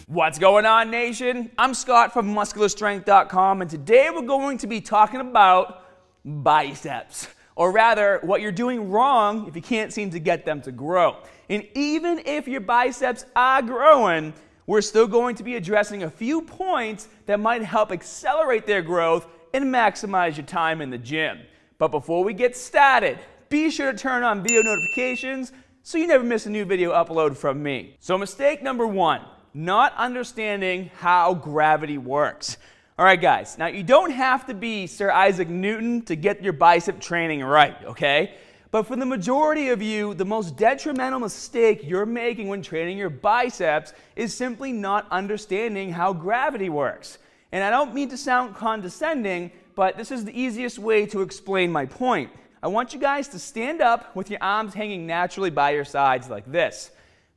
What's going on, nation? I'm Scott from muscularstrength.com, and today we're going to be talking about biceps, or rather what you're doing wrong if you can't seem to get them to grow. And even if your biceps are growing, we're still going to be addressing a few points that might help accelerate their growth and maximize your time in the gym. But before we get started, be sure to turn on video notifications so you never miss a new video upload from me. So mistake number one, not understanding how gravity works. All right, guys, now you don't have to be Sir Isaac Newton to get your bicep training right, okay? But for the majority of you, the most detrimental mistake you're making when training your biceps is simply not understanding how gravity works. And I don't mean to sound condescending, but this is the easiest way to explain my point. I want you guys to stand up with your arms hanging naturally by your sides like this.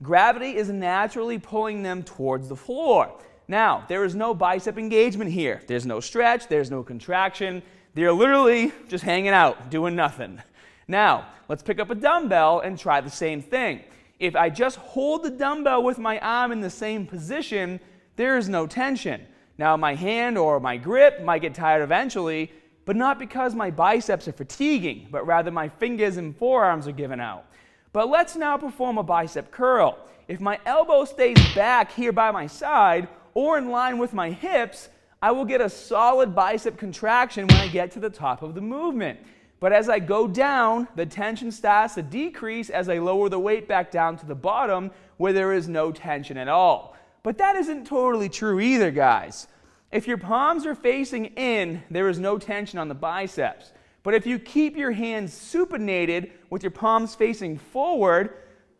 Gravity is naturally pulling them towards the floor. Now, there is no bicep engagement here. There's no stretch, there's no contraction. They're literally just hanging out, doing nothing. Now, let's pick up a dumbbell and try the same thing. If I just hold the dumbbell with my arm in the same position, there is no tension. Now, my hand or my grip might get tired eventually, but not because my biceps are fatiguing, but rather my fingers and forearms are giving out. But let's now perform a bicep curl. If my elbow stays back here by my side or in line with my hips, I will get a solid bicep contraction when I get to the top of the movement. But as I go down, the tension starts to decrease as I lower the weight back down to the bottom where there is no tension at all. But that isn't totally true either, guys. If your palms are facing in, there is no tension on the biceps. But if you keep your hands supinated with your palms facing forward,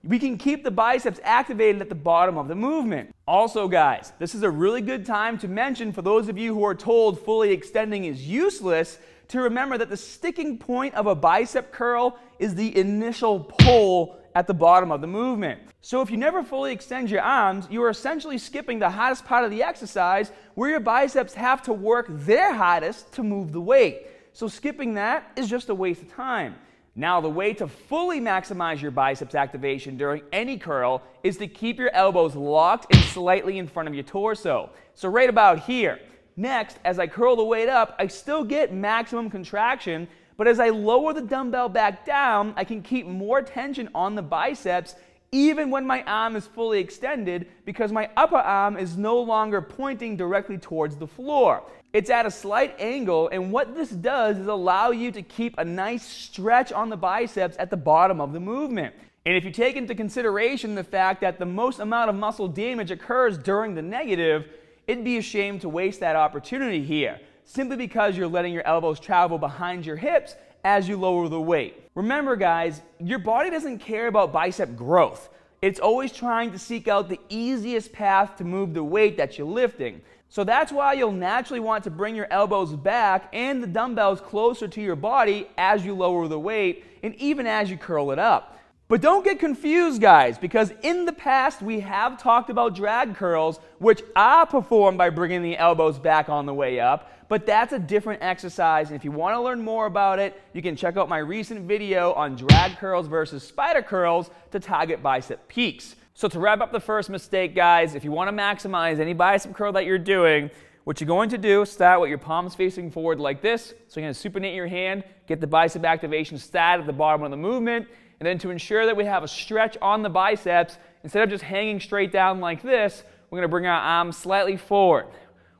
we can keep the biceps activated at the bottom of the movement. Also, guys, this is a really good time to mention for those of you who are told fully extending is useless to remember that the sticking point of a bicep curl is the initial pull at the bottom of the movement. So if you never fully extend your arms, you are essentially skipping the hardest part of the exercise where your biceps have to work their hardest to move the weight. So skipping that is just a waste of time. Now, the way to fully maximize your biceps activation during any curl is to keep your elbows locked and slightly in front of your torso. So right about here. Next, as I curl the weight up, I still get maximum contraction, but as I lower the dumbbell back down, I can keep more tension on the biceps even when my arm is fully extended because my upper arm is no longer pointing directly towards the floor. It's at a slight angle, and what this does is allow you to keep a nice stretch on the biceps at the bottom of the movement. And if you take into consideration the fact that the most amount of muscle damage occurs during the negative, it'd be a shame to waste that opportunity here, simply because you're letting your elbows travel behind your hips as you lower the weight. Remember, guys, your body doesn't care about bicep growth. It's always trying to seek out the easiest path to move the weight that you're lifting. So that's why you'll naturally want to bring your elbows back and the dumbbells closer to your body as you lower the weight and even as you curl it up. But don't get confused, guys, because in the past we have talked about drag curls, which are performed by bringing the elbows back on the way up, but that's a different exercise, and if you want to learn more about it, you can check out my recent video on drag curls versus spider curls to target bicep peaks. So to wrap up the first mistake, guys, if you want to maximize any bicep curl that you're doing, what you're going to do is start with your palms facing forward like this. So you're going to supinate your hand, get the bicep activation started at the bottom of the movement, and then to ensure that we have a stretch on the biceps, instead of just hanging straight down like this, we're going to bring our arms slightly forward.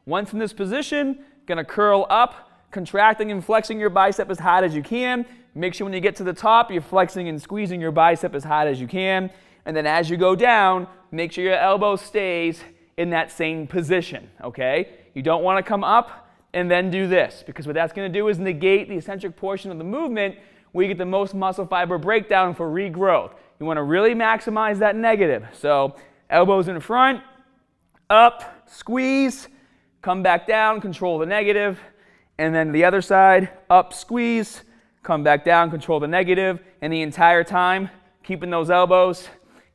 Once in this position, going to curl up, contracting and flexing your bicep as hard as you can. Make sure when you get to the top, you're flexing and squeezing your bicep as hard as you can. And then as you go down, make sure your elbow stays in that same position, okay? You don't want to come up and then do this, because what that's going to do is negate the eccentric portion of the movement where you get the most muscle fiber breakdown for regrowth. You want to really maximize that negative. So elbows in front, up, squeeze, come back down, control the negative, and then the other side, up, squeeze, come back down, control the negative, and the entire time keeping those elbows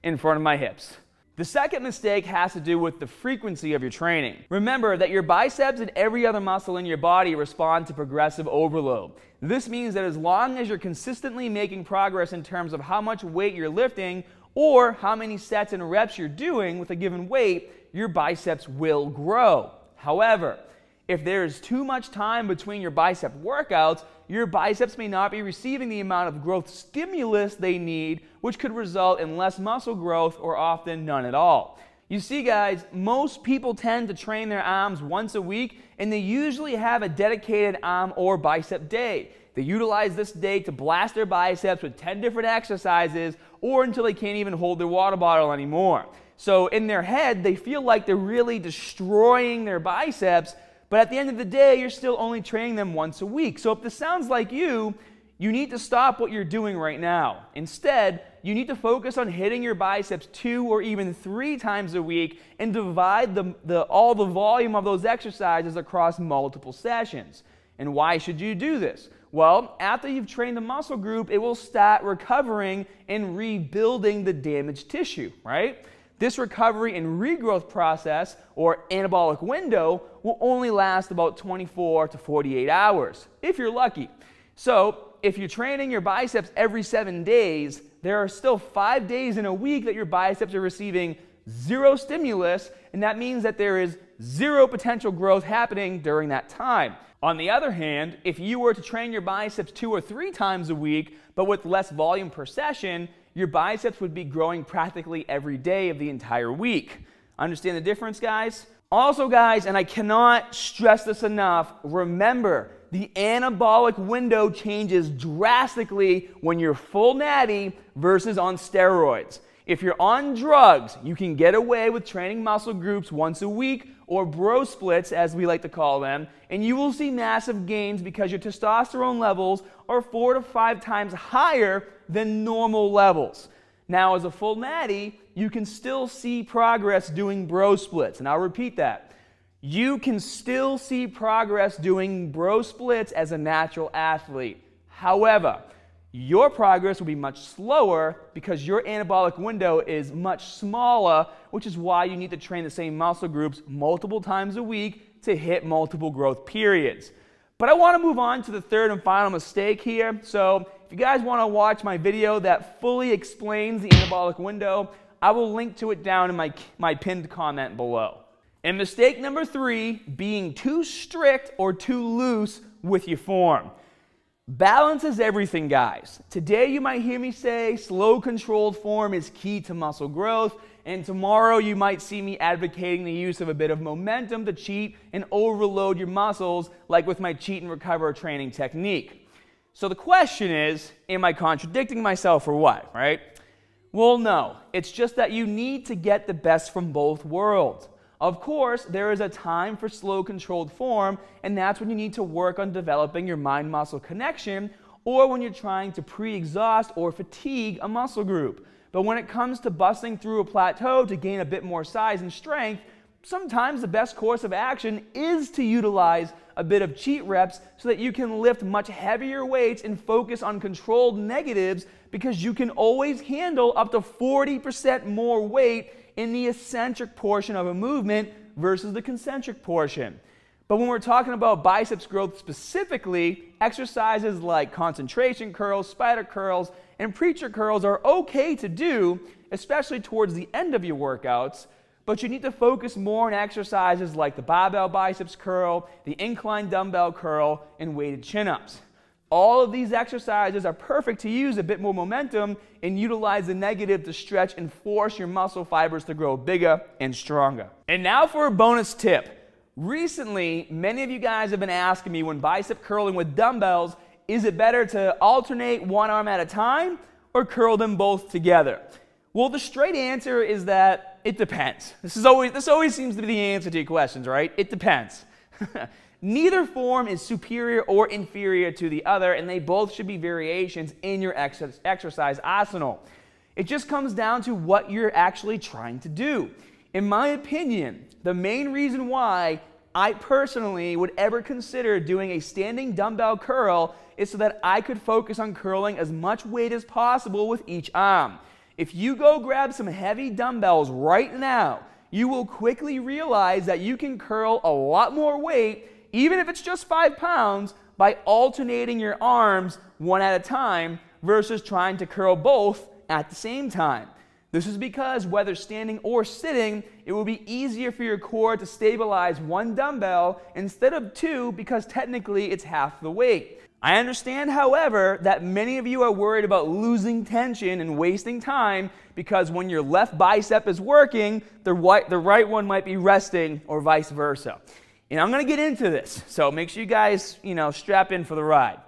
in front of my hips. The second mistake has to do with the frequency of your training. Remember that your biceps and every other muscle in your body respond to progressive overload. This means that as long as you're consistently making progress in terms of how much weight you're lifting or how many sets and reps you're doing with a given weight, your biceps will grow. However, if there is too much time between your bicep workouts, your biceps may not be receiving the amount of growth stimulus they need, which could result in less muscle growth or often none at all. You see, guys, most people tend to train their arms once a week, and they usually have a dedicated arm or bicep day. They utilize this day to blast their biceps with 10 different exercises or until they can't even hold their water bottle anymore. So in their head, they feel like they're really destroying their biceps, but at the end of the day, you're still only training them once a week. So if this sounds like you need to stop what you're doing right now. Instead, you need to focus on hitting your biceps 2 or even 3 times a week and divide all the volume of those exercises across multiple sessions. And why should you do this? Well, after you've trained the muscle group, it will start recovering and rebuilding the damaged tissue, right? This recovery and regrowth process, or anabolic window, will only last about 24 to 48 hours, if you're lucky. So, if you're training your biceps every 7 days, there are still 5 days in a week that your biceps are receiving 0 stimulus, and that means that there is 0 potential growth happening during that time. On the other hand, if you were to train your biceps 2 or 3 times a week, but with less volume per session, your biceps would be growing practically every day of the entire week. Understand the difference, guys? Also, guys, and I cannot stress this enough, remember, the anabolic window changes drastically when you're full natty versus on steroids. If you're on drugs, you can get away with training muscle groups once a week, or bro splits as we like to call them, and you will see massive gains because your testosterone levels are 4 to 5 times higher than normal levels. Now, as a full natty, you can still see progress doing bro splits, and I'll repeat that. You can still see progress doing bro splits as a natural athlete. However, your progress will be much slower because your anabolic window is much smaller, which is why you need to train the same muscle groups multiple times a week to hit multiple growth periods. But I want to move on to the third and final mistake here. So if you guys want to watch my video that fully explains the anabolic window, I will link to it down in my pinned comment below. And mistake number 3, being too strict or too loose with your form. Balance is everything, guys. Today you might hear me say slow, controlled form is key to muscle growth, and tomorrow you might see me advocating the use of a bit of momentum to cheat and overload your muscles, like with my cheat and recover training technique. So the question is, am I contradicting myself or what, right? Well, no. It's just that you need to get the best from both worlds. Of course, there is a time for slow, controlled form, and that's when you need to work on developing your mind-muscle connection, or when you're trying to pre-exhaust or fatigue a muscle group. But when it comes to busting through a plateau to gain a bit more size and strength, sometimes the best course of action is to utilize a bit of cheat reps so that you can lift much heavier weights and focus on controlled negatives, because you can always handle up to 40% more weight in the eccentric portion of a movement versus the concentric portion. But when we're talking about biceps growth specifically, exercises like concentration curls, spider curls, and preacher curls are okay to do, especially towards the end of your workouts, but you need to focus more on exercises like the barbell biceps curl, the incline dumbbell curl, and weighted chin-ups. All of these exercises are perfect to use a bit more momentum and utilize the negative to stretch and force your muscle fibers to grow bigger and stronger. And now for a bonus tip. Recently, many of you guys have been asking me, when bicep curling with dumbbells, is it better to alternate one arm at a time or curl them both together? Well, the straight answer is that it depends. This always seems to be the answer to your questions, right? It depends. Neither form is superior or inferior to the other, and they both should be variations in your exercise arsenal. It just comes down to what you're actually trying to do. In my opinion, the main reason why I personally would ever consider doing a standing dumbbell curl is so that I could focus on curling as much weight as possible with each arm. If you go grab some heavy dumbbells right now, you will quickly realize that you can curl a lot more weight, even if it's just 5 pounds, by alternating your arms one at a time versus trying to curl both at the same time. This is because whether standing or sitting, it will be easier for your core to stabilize one dumbbell instead of two because technically it's half the weight. I understand, however, that many of you are worried about losing tension and wasting time because when your left bicep is working, the right one might be resting or vice versa. And I'm going to get into this, so make sure you guys, strap in for the ride.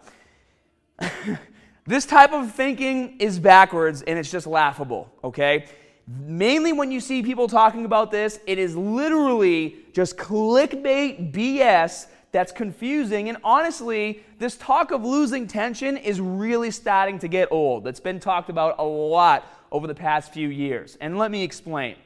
This type of thinking is backwards and it's just laughable, okay? Mainly when you see people talking about this, it is literally just clickbait BS that's confusing, and honestly, this talk of losing tension is really starting to get old. It's been talked about a lot over the past few years, and let me explain.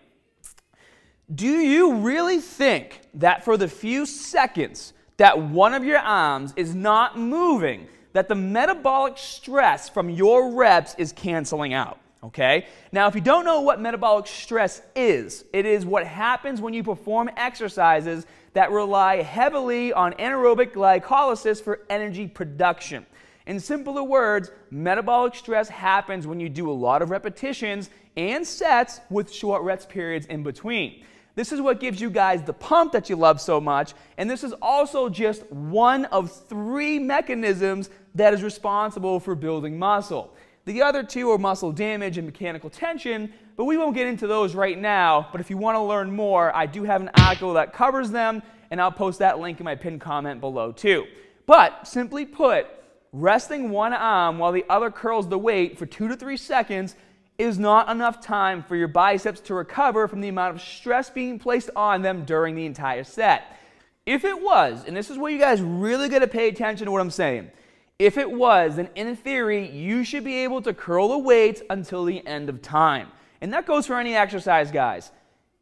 Do you really think that for the few seconds that one of your arms is not moving, that the metabolic stress from your reps is canceling out? Okay? Now, if you don't know what metabolic stress is, it is what happens when you perform exercises that rely heavily on anaerobic glycolysis for energy production. In simpler words, metabolic stress happens when you do a lot of repetitions and sets with short rest periods in between. This is what gives you guys the pump that you love so much, and this is also just one of 3 mechanisms that is responsible for building muscle. The other 2 are muscle damage and mechanical tension, but we won't get into those right now. But if you want to learn more, I do have an article that covers them, and I'll post that link in my pinned comment below too. But simply put, resting one arm while the other curls the weight for 2 to 3 seconds is not enough time for your biceps to recover from the amount of stress being placed on them during the entire set. If it was, and this is where you guys really got to pay attention to what I'm saying, if it was, then in theory, you should be able to curl the weights until the end of time. And that goes for any exercise, guys.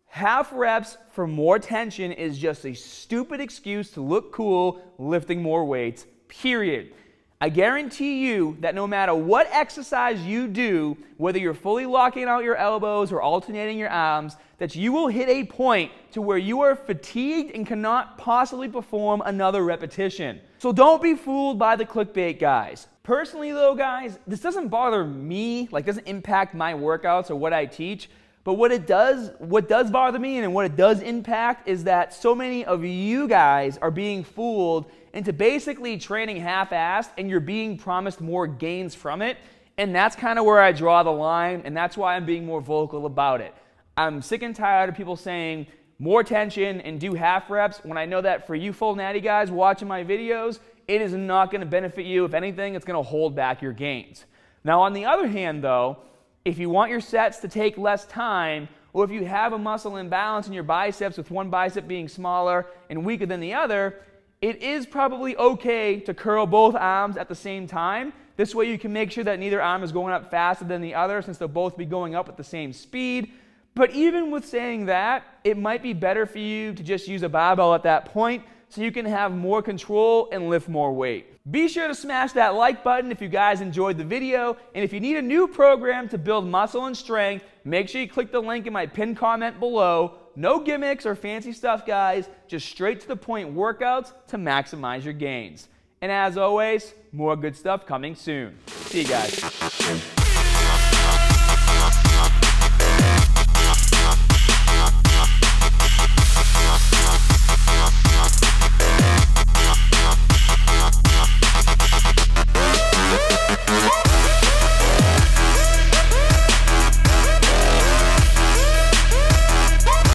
Half reps for more tension is just a stupid excuse to look cool lifting more weights, period. I guarantee you that no matter what exercise you do, whether you're fully locking out your elbows or alternating your arms, that you will hit a point to where you are fatigued and cannot possibly perform another repetition. So don't be fooled by the clickbait, guys. Personally though, guys, this doesn't bother me, doesn't impact my workouts or what I teach, but what does bother me and what it does impact is that so many of you guys are being fooled into basically training half-assed and you're being promised more gains from it, and that's kind of where I draw the line, and that's why I'm being more vocal about it. I'm sick and tired of people saying more tension and do half reps when I know that for you full natty guys watching my videos, it is not going to benefit you. If anything, it's going to hold back your gains. Now, on the other hand, though, if you want your sets to take less time, or if you have a muscle imbalance in your biceps with one bicep being smaller and weaker than the other, it is probably okay to curl both arms at the same time. This way you can make sure that neither arm is going up faster than the other since they'll both be going up at the same speed. But even with saying that, it might be better for you to just use a barbell at that point so you can have more control and lift more weight. Be sure to smash that like button if you guys enjoyed the video, and if you need a new program to build muscle and strength, make sure you click the link in my pinned comment below. No gimmicks or fancy stuff, guys, just straight to the point workouts to maximize your gains. And as always, more good stuff coming soon. See you guys.